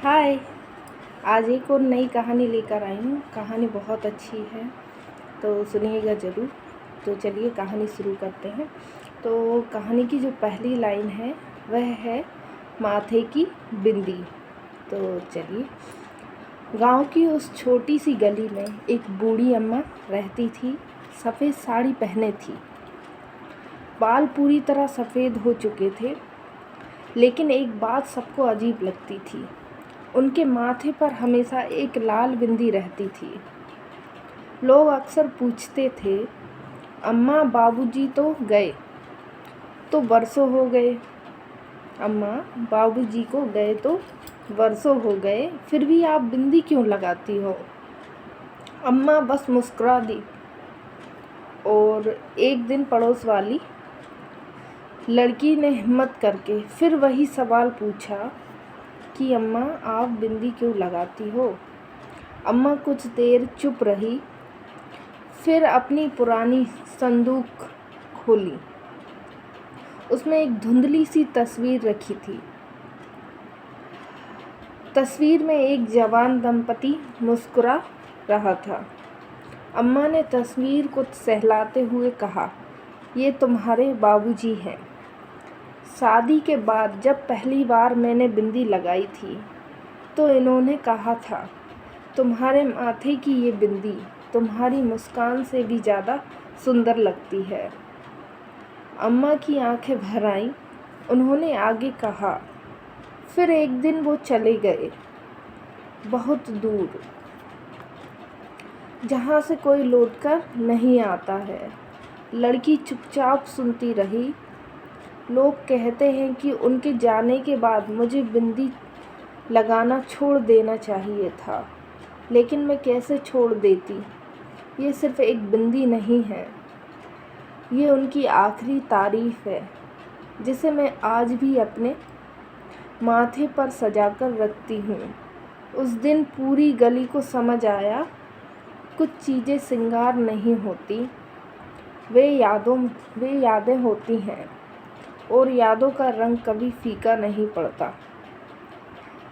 हाय। आज एक और नई कहानी लेकर आई हूँ। कहानी बहुत अच्छी है तो सुनिएगा ज़रूर। तो चलिए कहानी शुरू करते हैं। तो कहानी की जो पहली लाइन है वह है माथे की बिंदी। तो चलिए, गांव की उस छोटी सी गली में एक बूढ़ी अम्मा रहती थी। सफ़ेद साड़ी पहने थी, बाल पूरी तरह सफ़ेद हो चुके थे, लेकिन एक बात सबको अजीब लगती थी। उनके माथे पर हमेशा एक लाल बिंदी रहती थी। लोग अक्सर पूछते थे, अम्मा बाबूजी तो गए, तो बरसों हो गए। अम्मा बाबूजी को गए तो बरसों हो गए, फिर भी आप बिंदी क्यों लगाती हो? अम्मा बस मुस्कुरा दी। और एक दिन पड़ोस वाली लड़की ने हिम्मत करके फिर वही सवाल पूछा कि अम्मा आप बिंदी क्यों लगाती हो? अम्मा कुछ देर चुप रही, फिर अपनी पुरानी संदूक खोली। उसमें एक धुंधली सी तस्वीर रखी थी। तस्वीर में एक जवान दंपति मुस्कुरा रहा था। अम्मा ने तस्वीर को सहलाते हुए कहा, ये तुम्हारे बाबूजी हैं। शादी के बाद जब पहली बार मैंने बिंदी लगाई थी तो इन्होंने कहा था, तुम्हारे माथे की ये बिंदी तुम्हारी मुस्कान से भी ज़्यादा सुंदर लगती है। अम्मा की आंखें भर आईं। उन्होंने आगे कहा, फिर एक दिन वो चले गए, बहुत दूर, जहाँ से कोई लौटकर नहीं आता है। लड़की चुपचाप सुनती रही। लोग कहते हैं कि उनके जाने के बाद मुझे बिंदी लगाना छोड़ देना चाहिए था, लेकिन मैं कैसे छोड़ देती? ये सिर्फ़ एक बिंदी नहीं है, ये उनकी आखिरी तारीफ़ है, जिसे मैं आज भी अपने माथे पर सजाकर रखती हूँ। उस दिन पूरी गली को समझ आया, कुछ चीज़ें श्रृंगार नहीं होती, वे यादें होती हैं, और यादों का रंग कभी फीका नहीं पड़ता।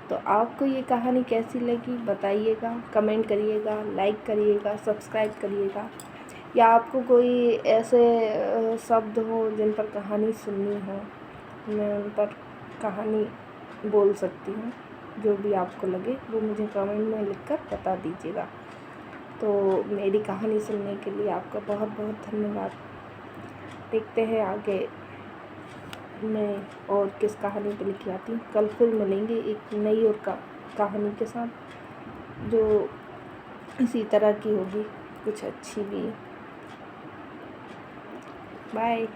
तो आपको ये कहानी कैसी लगी बताइएगा, कमेंट करिएगा, लाइक करिएगा, सब्सक्राइब करिएगा। या आपको कोई ऐसे शब्द हो जिन पर कहानी सुननी हो, मैं उन पर कहानी बोल सकती हूँ। जो भी आपको लगे वो मुझे कमेंट में लिखकर बता दीजिएगा। तो मेरी कहानी सुनने के लिए आपका बहुत बहुत धन्यवाद। देखते हैं आगे मैं और किस कहानी पे लेके आती हूँ। कल फिर मिलेंगे एक नई और कहानी के साथ, जो इसी तरह की होगी, कुछ अच्छी भी। बाय।